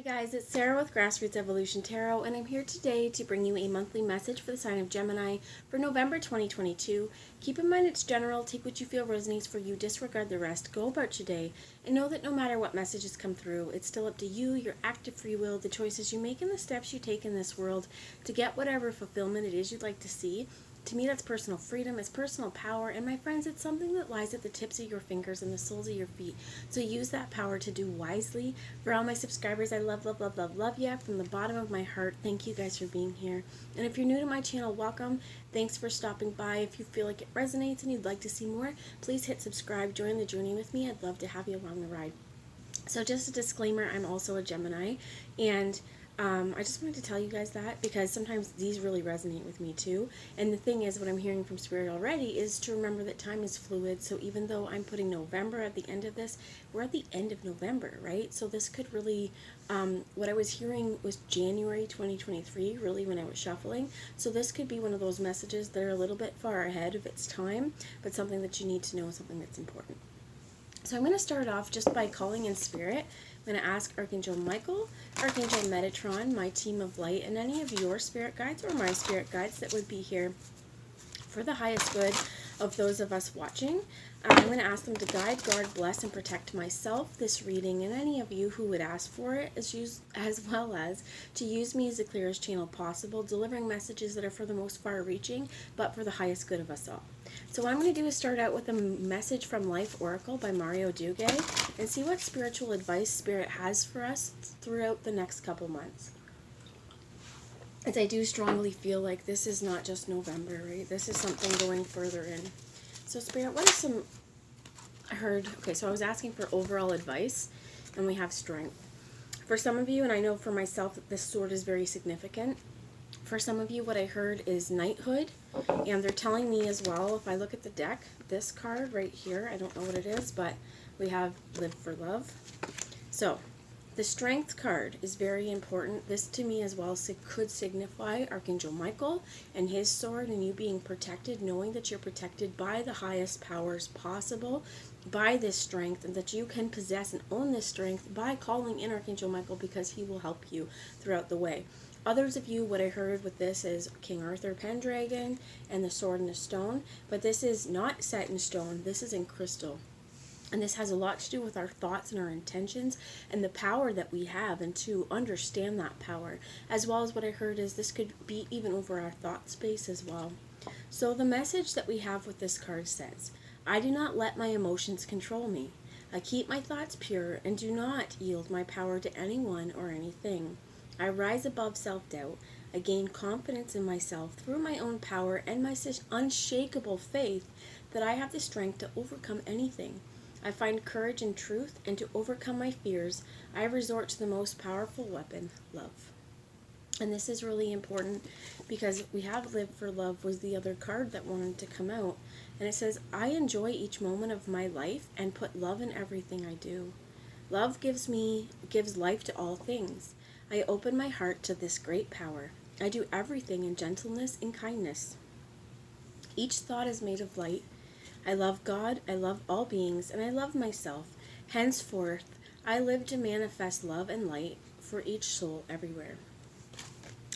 Guys, it's Sarah with Grassroots Evolution Tarot, and I'm here today to bring you a monthly message for the sign of Gemini for November 2022. Keep in mind it's general, take what you feel resonates for you, disregard the rest, go about your day, and know that no matter what messages come through, it's still up to you, your active free will, the choices you make, and the steps you take in this world to get whatever fulfillment it is you'd like to see. To me, that's personal freedom, it's personal power, and my friends, it's something that lies at the tips of your fingers and the soles of your feet. So use that power to do wisely. For all my subscribers, I love you from the bottom of my heart. Thank you guys for being here. And if you're new to my channel, welcome. Thanks for stopping by. If you feel like it resonates and you'd like to see more, please hit subscribe, join the journey with me. I'd love to have you along the ride. So just a disclaimer, I'm also a Gemini, and I just wanted to tell you guys that because sometimes these really resonate with me too. And the thing is, what I'm hearing from Spirit already is to remember that time is fluid. So even though I'm putting November at the end of this, we're at the end of November, right? So this could really, what I was hearing was January 2023, really, when I was shuffling. So this could be one of those messages that are a little bit far ahead of its time, but something that you need to know, something that's important. So I'm going to start off just by calling in Spirit. I'm going to ask Archangel Michael, Archangel Metatron, my team of light, and any of your spirit guides or my spirit guides that would be here for the highest good of those of us watching. I'm going to ask them to guide, guard, bless, and protect myself, this reading, and any of you who would ask for it, as well as to use me as the clearest channel possible, delivering messages that are for the most far-reaching, but for the highest good of us all. So what I'm going to do is start out with a message from Life Oracle by Mario Dugue and see what spiritual advice Spirit has for us throughout the next couple months. As I do strongly feel like this is not just November, right? This is something going further in. So Spirit, what is some, I heard, okay, so I was asking for overall advice, and we have strength. For some of you, and I know for myself that this sword is very significant, for some of you what I heard is knighthood, and they're telling me as well, if I look at the deck, this card right here, I don't know what it is, but we have Live for Love. So, the Strength card is very important. This to me as well could signify Archangel Michael and his sword and you being protected, knowing that you're protected by the highest powers possible, by this strength, and that you can possess and own this strength by calling in Archangel Michael because he will help you throughout the way. Others of you, what I heard with this is King Arthur Pendragon and the Sword and the Stone, but this is not set in stone, this is in crystal. And this has a lot to do with our thoughts and our intentions and the power that we have and to understand that power. As well as what I heard is this could be even over our thought space as well. So the message that we have with this card says, I do not let my emotions control me. I keep my thoughts pure and do not yield my power to anyone or anything. I rise above self-doubt. I gain confidence in myself through my own power and my unshakable faith that I have the strength to overcome anything. I find courage in truth, and to overcome my fears, I resort to the most powerful weapon, love. And this is really important because we have Live for Love was the other card that wanted to come out. And it says, I enjoy each moment of my life and put love in everything I do. Love gives life to all things. I open my heart to this great power. I do everything in gentleness and kindness. Each thought is made of light. I love God, I love all beings, and I love myself. Henceforth, I live to manifest love and light for each soul everywhere.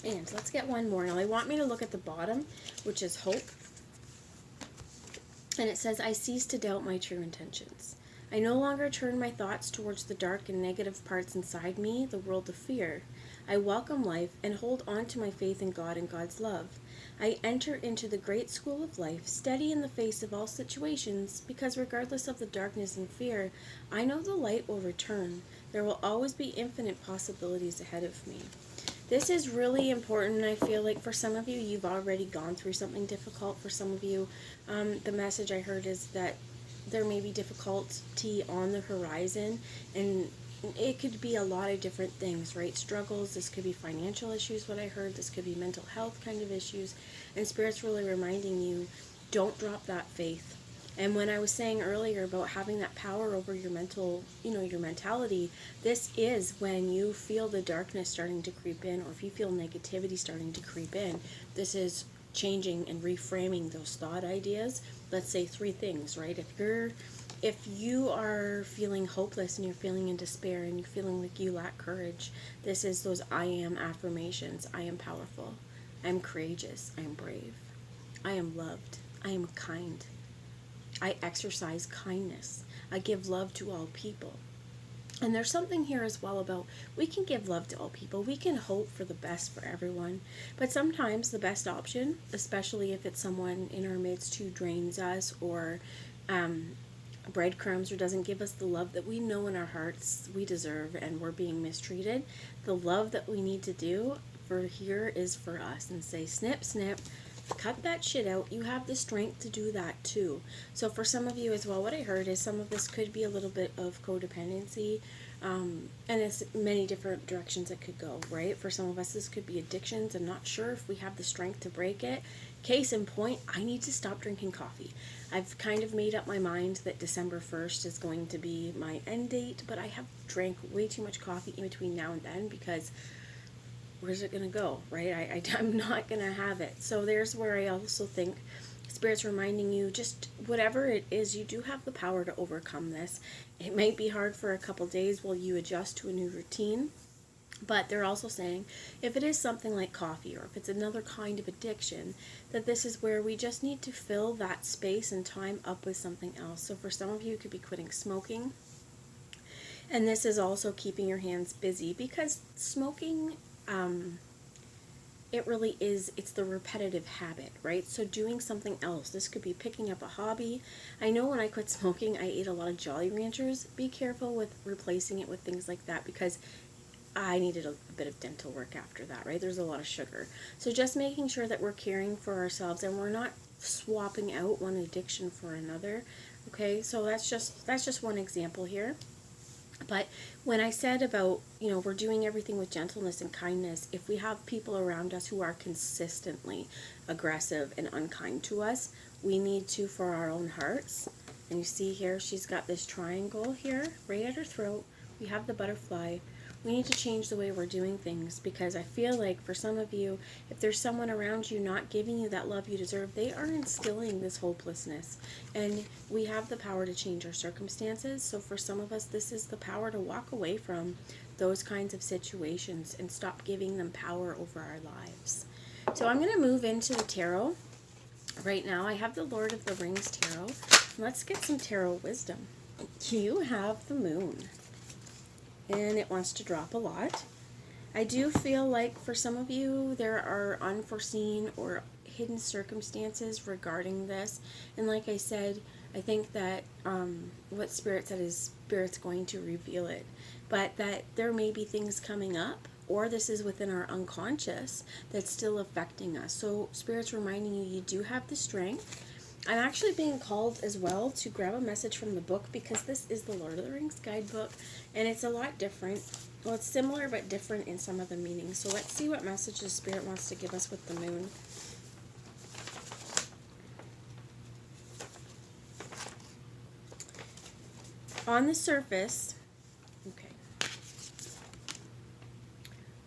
And let's get one more. Now, they want me to look at the bottom, which is hope. And it says, I cease to doubt my true intentions. I no longer turn my thoughts towards the dark and negative parts inside me, the world of fear. I welcome life and hold on to my faith in God and God's love. I enter into the great school of life, steady in the face of all situations, because regardless of the darkness and fear, I know the light will return. There will always be infinite possibilities ahead of me. This is really important. I feel like for some of you, you've already gone through something difficult. For some of you, the message I heard is that there may be difficulty on the horizon, and it could be a lot of different things, right? Struggles, this could be financial issues, what I heard, this could be mental health kind of issues, and Spirit's really reminding you, don't drop that faith. And when I was saying earlier about having that power over your mental, your mentality, this is when you feel the darkness starting to creep in, or if you feel negativity starting to creep in, this is changing and reframing those thought ideas. Let's say three things, right? If you're If you are feeling hopeless and you're feeling in despair and you're feeling like you lack courage, this is those I am affirmations. I am powerful. I am courageous. I am brave. I am loved. I am kind. I exercise kindness. I give love to all people. And there's something here as well about we can give love to all people. We can hope for the best for everyone. But sometimes the best option, especially if it's someone in our midst who drains us or breadcrumbs or doesn't give us the love that we know in our hearts we deserve and we're being mistreated, the love that we need to do for here is for us and say, snip, snip, cut that shit out. You have the strength to do that too. So for some of you as well, what I heard is some of this could be a little bit of codependency, and it's many different directions it could go, right? For some of us, this could be addictions. I'm not sure if we have the strength to break it. Case in point, I need to stop drinking coffee. I've kind of made up my mind that December 1st is going to be my end date, but I have drank way too much coffee in between now and then because where's it going to go, right? I'm not going to have it. So there's where I also think Spirit's reminding you, just whatever it is, you do have the power to overcome this. It might be hard for a couple days while you adjust to a new routine, but they're also saying if it is something like coffee or if it's another kind of addiction, that this is where we just need to fill that space and time up with something else. So for some of you, it could be quitting smoking. And this is also keeping your hands busy because smoking, it really is, it's the repetitive habit, right? So doing something else. This could be picking up a hobby. I know when I quit smoking, I ate a lot of Jolly Ranchers. Be careful with replacing it with things like that because I needed a bit of dental work after that, right? There's a lot of sugar. So just making sure that we're caring for ourselves and we're not swapping out one addiction for another. Okay, so that's just one example here. But when I said about, we're doing everything with gentleness and kindness, if we have people around us who are consistently aggressive and unkind to us, we need to for our own hearts. And you see here, she's got this triangle here, right at her throat. We have the butterfly. We need to change the way we're doing things because I feel like for some of you, if there's someone around you not giving you that love you deserve, they are instilling this hopelessness. And we have the power to change our circumstances. So for some of us, this is the power to walk away from those kinds of situations and stop giving them power over our lives. So I'm going to move into the tarot. Right now, I have the Lord of the Rings tarot. Let's get some tarot wisdom. You have the moon. And it wants to drop a lot. I do feel like for some of you there are unforeseen or hidden circumstances regarding this, and like I said, I think that what Spirit said is Spirit's going to reveal it, but that there may be things coming up or this is within our unconscious that's still affecting us. So Spirit's reminding you, you do have the strength. I'm actually being called as well to grab a message from the book because this is the Lord of the Rings guidebook and it's a lot different. Well, it's similar but different in some of the meanings. So let's see what messages Spirit wants to give us with the moon. On the surface,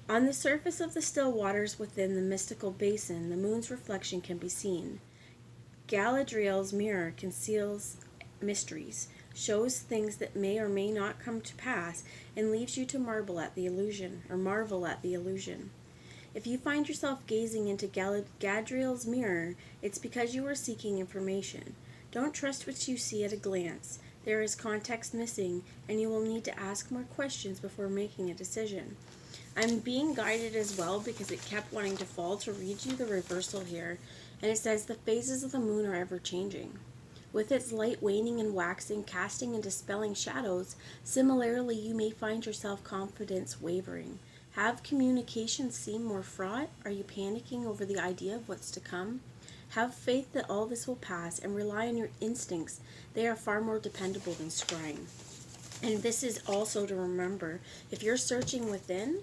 on the surface of the still waters within the mystical basin, the moon's reflection can be seen. Galadriel's mirror conceals mysteries, shows things that may or may not come to pass, and leaves you to marvel at the illusion. If you find yourself gazing into Galadriel's mirror, it's because you are seeking information. Don't trust what you see at a glance. There is context missing, and you will need to ask more questions before making a decision. I'm being guided as well because it kept wanting to fall to read you the reversal here. And it says, the phases of the moon are ever changing. With its light waning and waxing, casting and dispelling shadows, similarly you may find your self-confidence wavering. Have communications seem more fraught? Are you panicking over the idea of what's to come? Have faith that all this will pass and rely on your instincts. They are far more dependable than scrying. And this is also to remember, if you're searching within,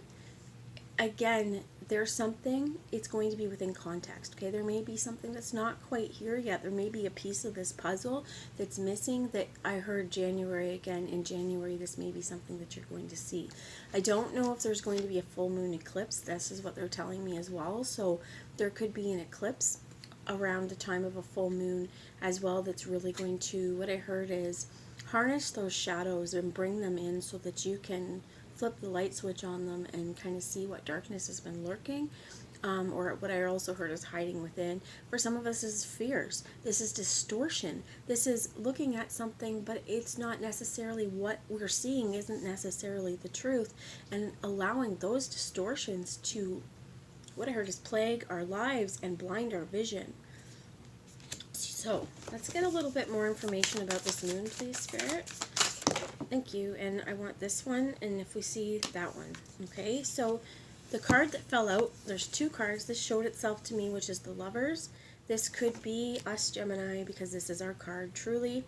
again, there's something, it's going to be within context, okay? There may be something that's not quite here yet. There may be a piece of this puzzle that's missing that I heard January again. In January, this may be something that you're going to see. I don't know if there's going to be a full moon eclipse. This is what they're telling me as well. So there could be an eclipse around the time of a full moon as well that's really going to, what I heard is, harness those shadows and bring them in so that you can flip the light switch on them and kind of see what darkness has been lurking, or what I also heard is hiding within. For some of us, this is fears. This is distortion. This is looking at something, but it's not necessarily what we're seeing, isn't necessarily the truth, and allowing those distortions to, what I heard is, plague our lives and blind our vision. So let's get a little bit more information about this moon, please, Spirit. Thank you. And I want this one, and if we see that one. Okay, so the card that fell out, there's two cards. This showed itself to me, which is the Lovers. This could be us, Gemini, because this is our card, truly.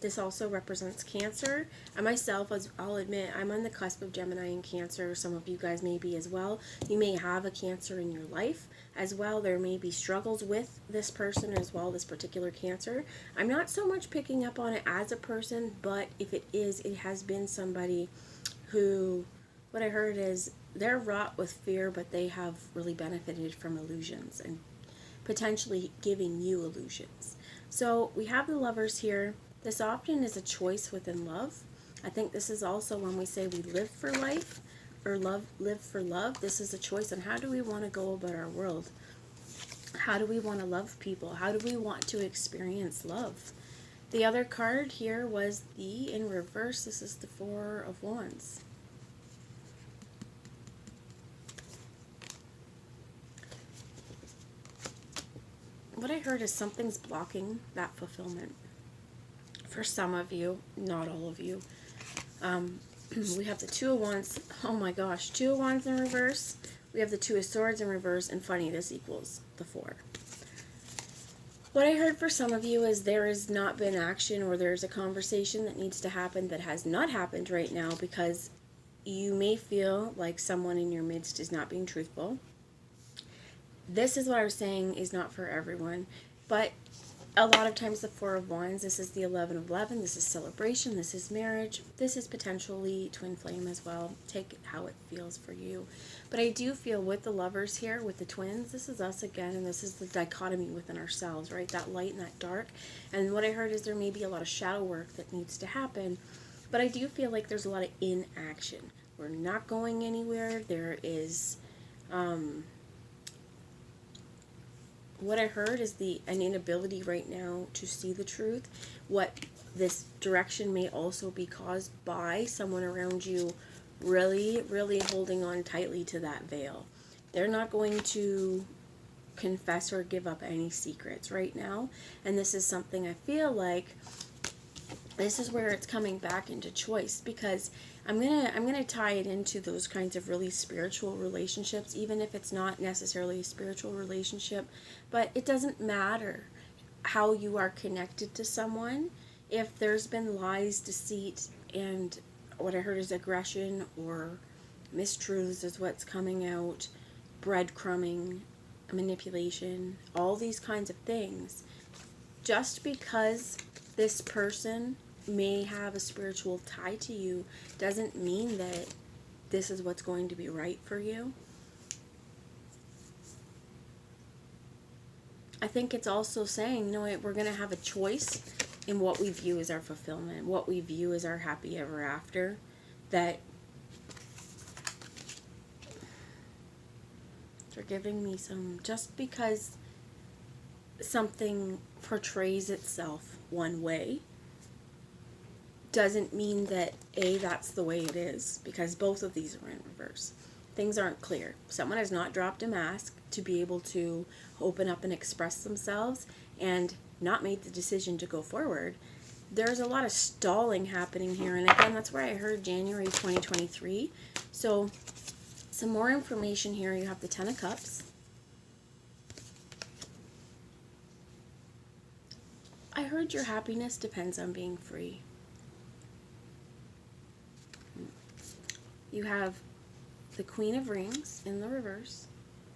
This also represents Cancer. I myself, as I'll admit, I'm on the cusp of Gemini and Cancer. Some of you guys may be as well. You may have a Cancer in your life as well. There may be struggles with this person as well, this particular Cancer. I'm not so much picking up on it as a person, but if it is, it has been somebody who, what I heard is, they're wrought with fear, but they have really benefited from illusions and potentially giving you illusions. So we have the Lovers here. This often is a choice within love. I think this is also when we say we live for life or live for love. This is a choice on how do we want to go about our world. How do we want to love people? How do we want to experience love? The other card here was the, in reverse, this is the Four of Wands. What I heard is something's blocking that fulfillment. For some of you, not all of you. We have the Two of Wands. Oh my gosh, Two of Wands in reverse. We have the Two of Swords in reverse. And funny, this equals the Four. What I heard for some of you is there has not been action, or there's a conversation that needs to happen that has not happened right now because you may feel like someone in your midst is not being truthful. This is what I was saying is not for everyone, but a lot of times the Four of Wands, this is the 11 of 11, this is celebration, this is marriage, this is potentially twin flame as well. Take it how it feels for you. But I do feel with the Lovers here, with the twins, this is us again, and this is the dichotomy within ourselves, right? That light and that dark. And what I heard is there may be a lot of shadow work that needs to happen, but I do feel like there's a lot of inaction. We're not going anywhere. There is... what I heard is an inability right now to see the truth. What this direction may also be caused by someone around you really, really holding on tightly to that veil. They're not going to confess or give up any secrets right now. And this is something I feel like this is where it's coming back into choice, because I'm gonna tie it into those kinds of really spiritual relationships, even if it's not necessarily a spiritual relationship. But it doesn't matter how you are connected to someone. If there's been lies, deceit, and what I heard is aggression or mistruths is what's coming out, breadcrumbing, manipulation, all these kinds of things. Just because this person may have a spiritual tie to you doesn't mean that this is what's going to be right for you. I think it's also saying, you know what, we're going to have a choice in what we view as our fulfillment, what we view as our happy ever after. That they're giving me some, just because something portrays itself one way doesn't mean that that's the way it is, because both of these are in reverse. Things aren't clear. Someone has not dropped a mask to be able to open up and express themselves and not made the decision to go forward. There's a lot of stalling happening here, and again, that's where I heard January 2023. So some more information here. You have the Ten of Cups. I heard your happiness depends on being free. You have the Queen of Rings in the reverse.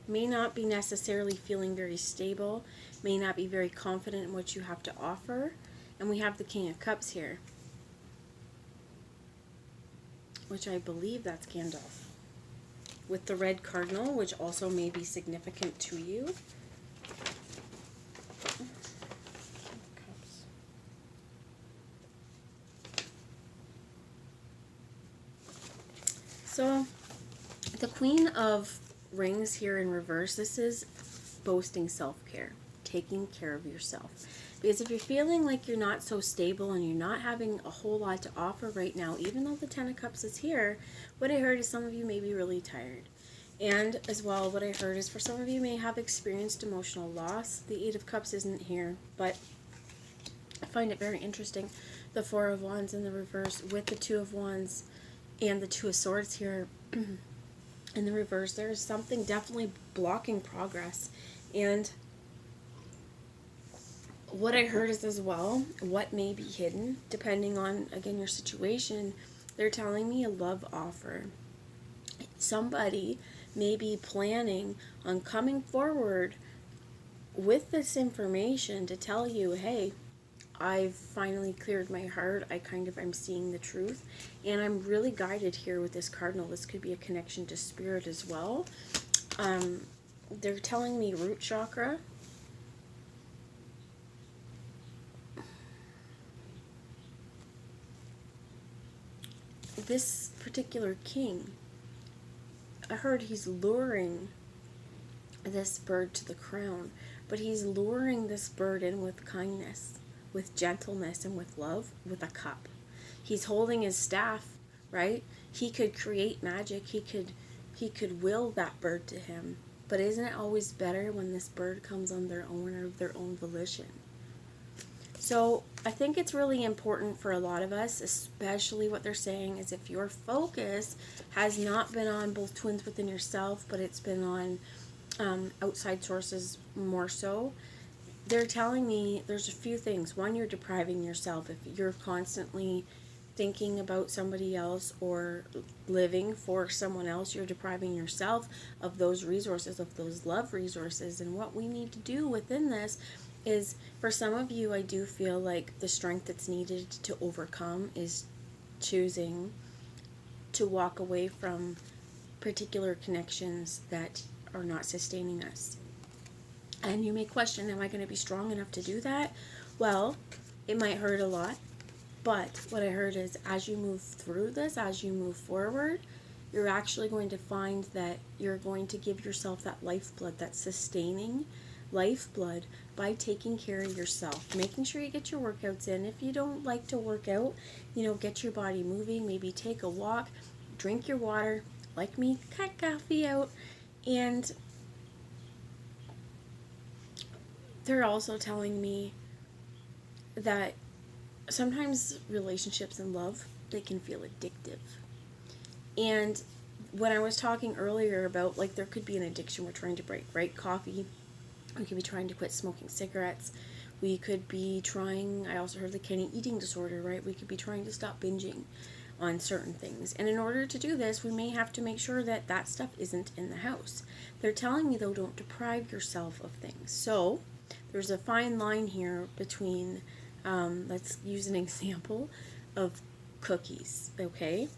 May not be necessarily feeling very stable, may not be very confident in what you have to offer. And we have the King of Cups here, which I believe that's Gandalf, with the red cardinal, which also may be significant to you. So the Queen of Rings here in reverse, this is boasting self-care, taking care of yourself. Because if you're feeling like you're not so stable and you're not having a whole lot to offer right now, even though the Ten of Cups is here, what I heard is some of you may be really tired. And as well, what I heard is for some of you may have experienced emotional loss. The Eight of Cups isn't here, but I find it very interesting. The Four of Wands in the reverse with the Two of Wands and the Two of Swords here in the reverse. There is something definitely blocking progress. And what I heard is as well, what may be hidden, depending on, again, your situation, they're telling me a love offer. Somebody may be planning on coming forward with this information to tell you, hey, I've finally cleared my heart. I'm seeing the truth. And I'm really guided here with this cardinal. This could be a connection to spirit as well. They're telling me root chakra. This particular king, I heard he's luring this bird to the crown, but he's luring this bird in with kindness, with gentleness, and with love, with a cup. He's holding his staff, right? He could create magic. He could will that bird to him. But isn't it always better when this bird comes on their own or of their own volition? So I think it's really important for a lot of us, especially what they're saying is if your focus has not been on both twins within yourself, but it's been on outside sources more so, they're telling me there's a few things. One, you're depriving yourself. If you're constantly thinking about somebody else or living for someone else, you're depriving yourself of those resources, of those love resources. And what we need to do within this is, for some of you, I do feel like the strength that's needed to overcome is choosing to walk away from particular connections that are not sustaining us. And you may question, am I going to be strong enough to do that? Well, it might hurt a lot, but what I heard is as you move through this, as you move forward, you're actually going to find that you're going to give yourself that lifeblood, that sustaining lifeblood, by taking care of yourself, making sure you get your workouts in. If you don't like to work out, get your body moving, maybe take a walk, drink your water, like me, cut coffee out. And they're also telling me that sometimes relationships and love, they can feel addictive. And when I was talking earlier about, like, there could be an addiction we're trying to break, right? Coffee. We could be trying to quit smoking cigarettes. We could be trying, I also heard the Kenny eating disorder, right? We could be trying to stop binging on certain things. And in order to do this, we may have to make sure that that stuff isn't in the house. They're telling me, though, don't deprive yourself of things. So there's a fine line here between, let's use an example of cookies, okay?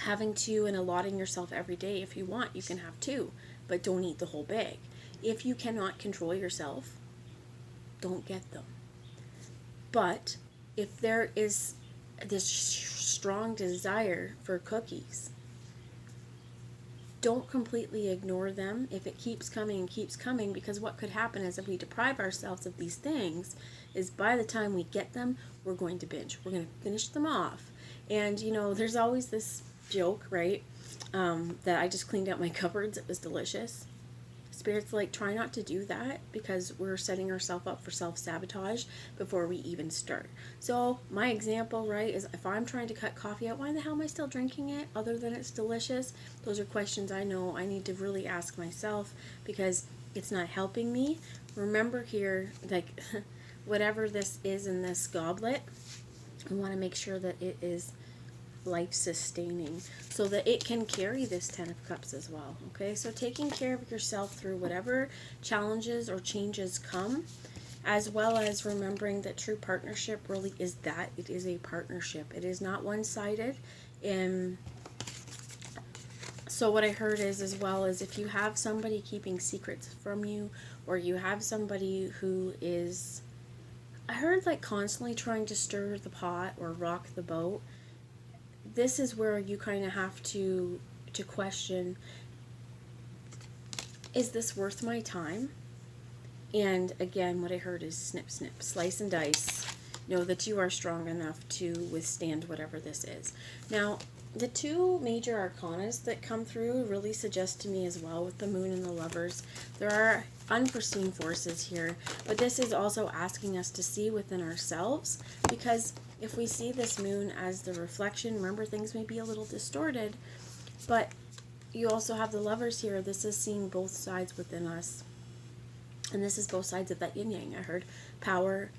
Having to and allotting yourself every day. If you want, you can have two, but don't eat the whole bag. If you cannot control yourself, don't get them. But if there is this strong desire for cookies, don't completely ignore them if it keeps coming and keeps coming, because what could happen is if we deprive ourselves of these things is by the time we get them, we're going to binge. We're going to finish them off. And, there's always this joke, right, that I just cleaned out my cupboards. It was delicious. Spirit's like, try not to do that, because we're setting ourselves up for self-sabotage before we even start. So my example, right, is if I'm trying to cut coffee out, why the hell am I still drinking it other than it's delicious? Those are questions I know I need to really ask myself, because it's not helping me. Remember here, like, whatever this is in this goblet, I want to make sure that it is life-sustaining so that it can carry this Ten of Cups as well. Okay, so taking care of yourself through whatever challenges or changes come, as well as remembering that true partnership really is that. It is a partnership. It is not one-sided. And so what I heard is, as well as if you have somebody keeping secrets from you, or you have somebody who is, I heard, like, constantly trying to stir the pot or rock the boat, this is where you kind of have to question, is this worth my time? And again, what I heard is snip, snip, slice and dice. Know that you are strong enough to withstand whatever this is. Now, the two major arcanas that come through really suggest to me as well with the moon and the lovers, there are unforeseen forces here, but this is also asking us to see within ourselves, because if we see this moon as the reflection, remember things may be a little distorted, but you also have the lovers here. This is seeing both sides within us. And this is both sides of that yin yang. I heard power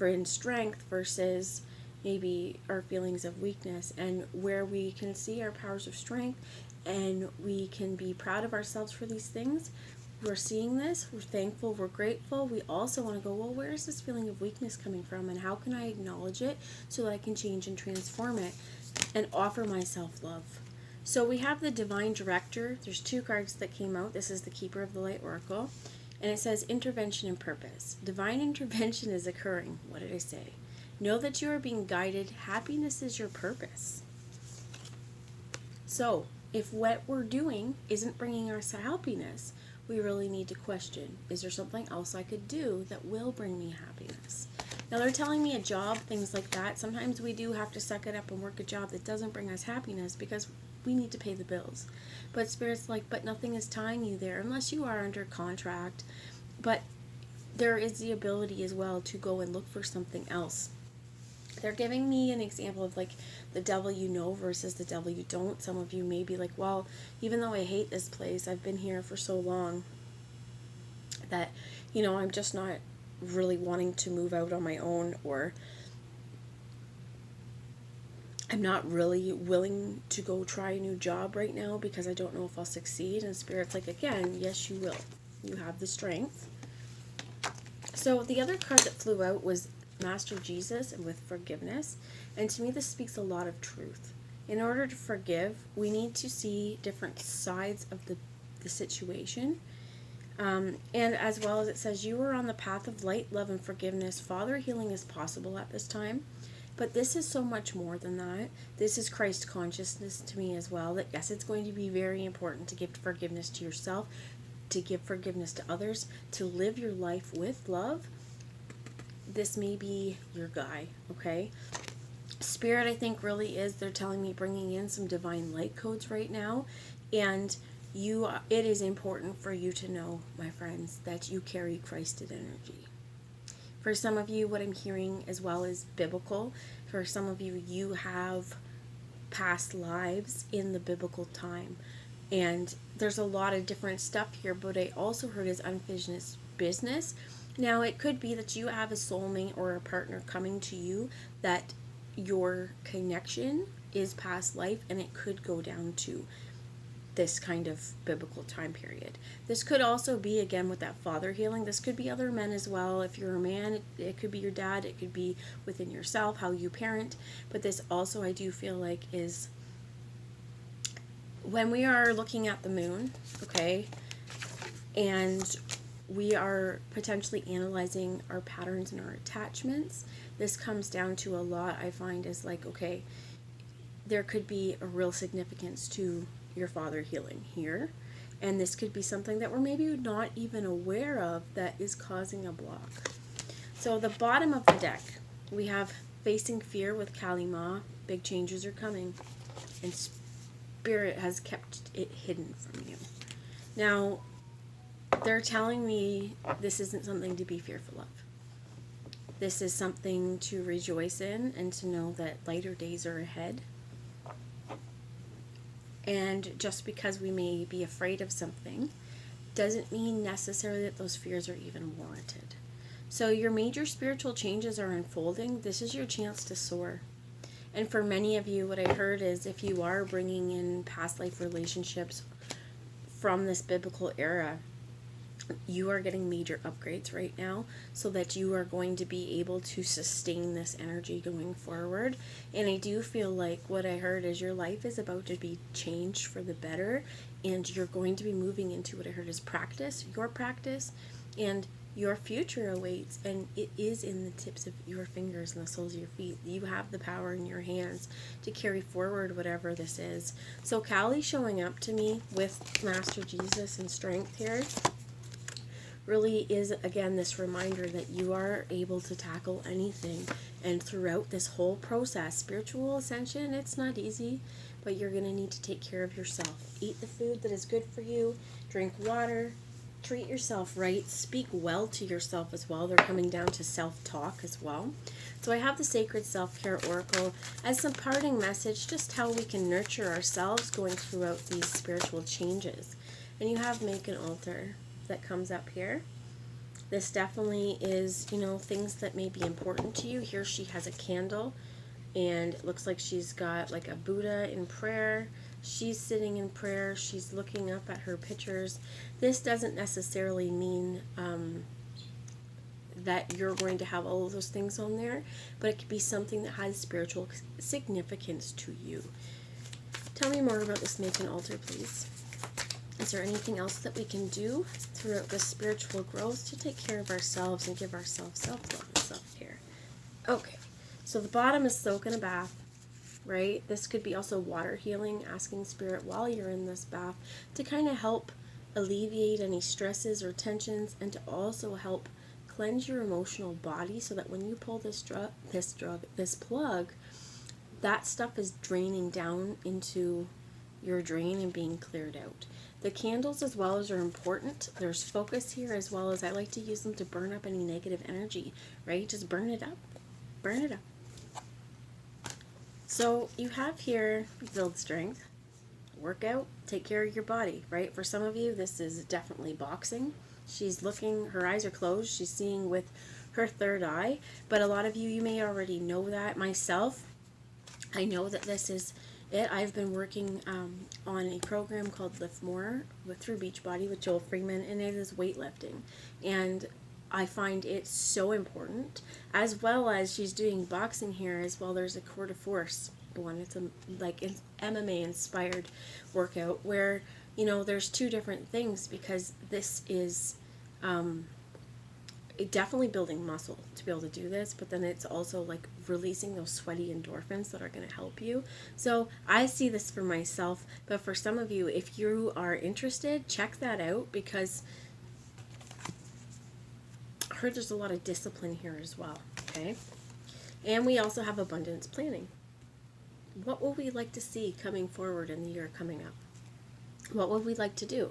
and strength versus maybe our feelings of weakness, and where we can see our powers of strength and we can be proud of ourselves for these things. We're seeing this, we're thankful, we're grateful. We also want to go, well, where is this feeling of weakness coming from, and how can I acknowledge it so that I can change and transform it and offer myself love. So we have the Divine Director. There's two cards that came out. This is the Keeper of the Light Oracle. And it says intervention and purpose. Divine intervention is occurring. What did I say? Know that you are being guided. Happiness is your purpose. So if what we're doing isn't bringing us happiness, we really need to question, is there something else I could do that will bring me happiness? Now they're telling me a job, things like that. Sometimes we do have to suck it up and work a job that doesn't bring us happiness because we need to pay the bills. But Spirit's like, but nothing is tying you there unless you are under contract. But there is the ability as well to go and look for something else. They're giving me an example of like the devil you know versus the devil you don't. Some of you may be like, well, even though I hate this place, I've been here for so long that, I'm just not really wanting to move out on my own, or I'm not really willing to go try a new job right now because I don't know if I'll succeed. And Spirit's like, again, yes, you will. You have the strength. So the other card that flew out was Master Jesus and with forgiveness. And to me, this speaks a lot of truth. In order to forgive, we need to see different sides of the situation. And as well as it says, you are on the path of light, love, and forgiveness. Father healing is possible at this time. But this is so much more than that. This is Christ consciousness to me as well. That yes, it's going to be very important to give forgiveness to yourself, to give forgiveness to others, to live your life with love. This may be your guy, okay? Spirit, I think, really is, they're telling me, bringing in some divine light codes right now. And it is important for you to know, my friends, that you carry Christed energy. For some of you, what I'm hearing as well is biblical. For some of you, you have past lives in the biblical time. And there's a lot of different stuff here, but I also heard is unfinished business. Now, it could be that you have a soulmate or a partner coming to you that your connection is past life, and it could go down to this kind of biblical time period. This could also be, again, with that father healing. This could be other men as well. If you're a man, it could be your dad. It could be within yourself, how you parent. But this also, I do feel like, is when we are looking at the moon, okay, and we are potentially analyzing our patterns and our attachments, this comes down to a lot, I find, is like, okay, there could be a real significance to your father healing here, and this could be something that we're maybe not even aware of that is causing a block. So the bottom of the deck, we have facing fear with Kali Ma. Big changes are coming, and Spirit has kept it hidden from you. Now, they're telling me this isn't something to be fearful of. This is something to rejoice in and to know that lighter days are ahead. And just because we may be afraid of something doesn't mean necessarily that those fears are even warranted. So your major spiritual changes are unfolding. This is your chance to soar. And for many of you, what I heard is if you are bringing in past life relationships from this biblical era, you are getting major upgrades right now so that you are going to be able to sustain this energy going forward. And I do feel like what I heard is your life is about to be changed for the better, and you're going to be moving into what I heard is practice, your practice, and Your future awaits, and it is in the tips of your fingers and the soles of your feet. You have the power in your hands to carry forward whatever this is. So Callie showing up to me with Master Jesus and strength here really is, again, this reminder that you are able to tackle anything. And throughout this whole process, spiritual ascension, it's not easy, but you're going to need to take care of yourself. Eat the food that is good for you, drink water, treat yourself right, speak well to yourself as well. They're coming down to self-talk as well. So I have the Sacred Self-Care Oracle as some parting message, just how we can nurture ourselves going throughout these spiritual changes. And you have Make an Altar that comes up here. This definitely is, things that may be important to you. Here she has a candle, and it looks like she's got like a Buddha in prayer. She's sitting in prayer. She's looking up at her pictures. This doesn't necessarily mean that you're going to have all of those things on there, but it could be something that has spiritual significance to you. Tell me more about this Make an Altar, please. Is there anything else that we can do throughout this spiritual growth to take care of ourselves and give ourselves self-love and self-care? Okay, so the bottom is soak in a bath, right? This could be also water healing, asking Spirit while you're in this bath to kind of help alleviate any stresses or tensions, and to also help cleanse your emotional body so that when you pull this plug, that stuff is draining down into your drain and being cleared out. The candles as well as are important. There's focus here, as well as I like to use them to burn up any negative energy, right? Just burn it up. Burn it up. So you have here build strength, work out, take care of your body, right? For some of you, this is definitely boxing. She's looking, her eyes are closed. She's seeing with her third eye. But a lot of you may already know that. Myself, I know that this is it. I've been working on a program called Lift More through Beachbody with Joel Freeman, and it is weightlifting. And I find it so important, as well as she's doing boxing here as well. There's a Core de Force one. It's like an MMA inspired workout where, there's two different things, because this is definitely building muscle to be able to do this, but then it's also like releasing those sweaty endorphins that are going to help you. So I see this for myself, but for some of you, if you are interested, check that out, because I heard there's a lot of discipline here as well. Okay, and we also have abundance planning. What would we like to see coming forward in the year coming up? What would we like to do?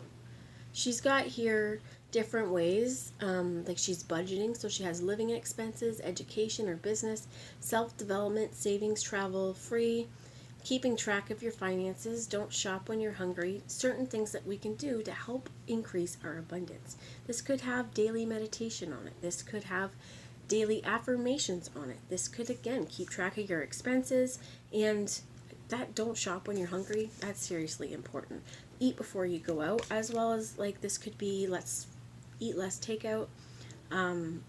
She's got here different ways, like she's budgeting, so she has living expenses, education or business, self-development, savings, travel, free, keeping track of your finances, don't shop when you're hungry, certain things that we can do to help increase our abundance. This could have daily meditation on it. This could have daily affirmations on it. This could, again, keep track of your expenses, and that don't shop when you're hungry, that's seriously important. Eat before you go out, as well as like this could be let's eat less takeout,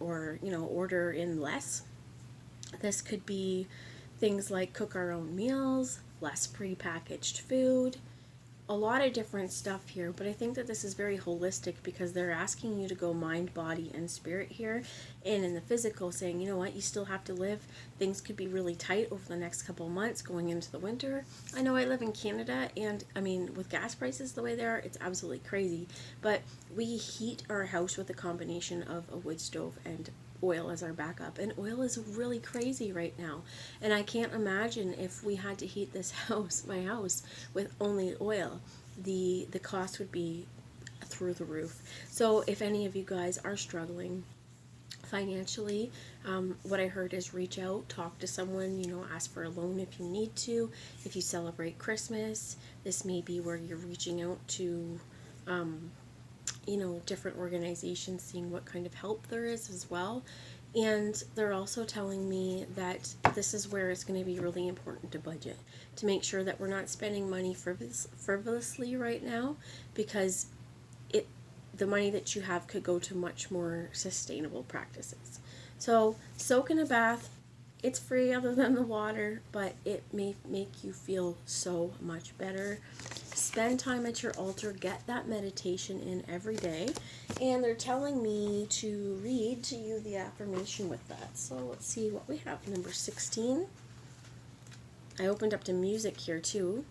or order in less. This could be things like cook our own meals, less pre-packaged food, a lot of different stuff here. But I think that this is very holistic, because they're asking you to go mind, body, and spirit here, and in the physical saying, you know what, you still have to live. Things could be really tight over the next couple of months going into the winter. I know I live in Canada, and I mean, with gas prices the way they are, it's absolutely crazy, but we heat our house with a combination of a wood stove and oil as our backup, and oil is really crazy right now, and I can't imagine if we had to heat this house, my house, with only oil. The cost would be through the roof. So if any of you guys are struggling financially, what I heard is reach out, talk to someone, ask for a loan if you need to. If you celebrate Christmas, this may be where you're reaching out to different organizations, seeing what kind of help there is as well. And they're also telling me that this is where it's going to be really important to budget, to make sure that we're not spending money frivolously right now, because the money that you have could go to much more sustainable practices. So soak in a bath. It's free other than the water, but it may make you feel so much better. spend time at your altar, get that meditation in every day. And they're telling me to read to you the affirmation with that. So let's see what we have. Number 16. I opened up to music here too.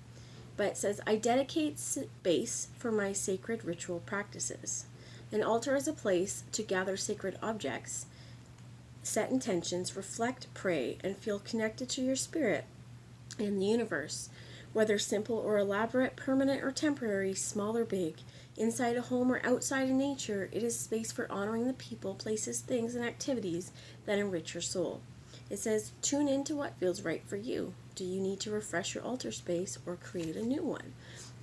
But it says, I dedicate space for my sacred ritual practices. An altar is a place to gather sacred objects, set intentions, reflect, pray, and feel connected to your spirit and the universe. Whether simple or elaborate, permanent or temporary, small or big, inside a home or outside in nature, it is space for honoring the people, places, things, and activities that enrich your soul. It says, tune into what feels right for you. Do you need to refresh your altar space or create a new one?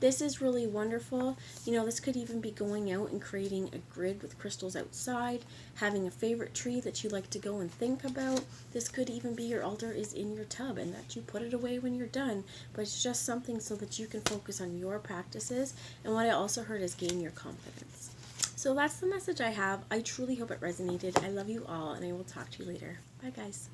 This is really wonderful. You know, this could even be going out and creating a grid with crystals outside, having a favorite tree that you like to go and think about. This could even be your altar is in your tub and that you put it away when you're done, but it's just something so that you can focus on your practices. And what I also heard is gain your confidence. So that's the message I have. I truly hope it resonated. I love you all, and I will talk to you later. Bye, guys.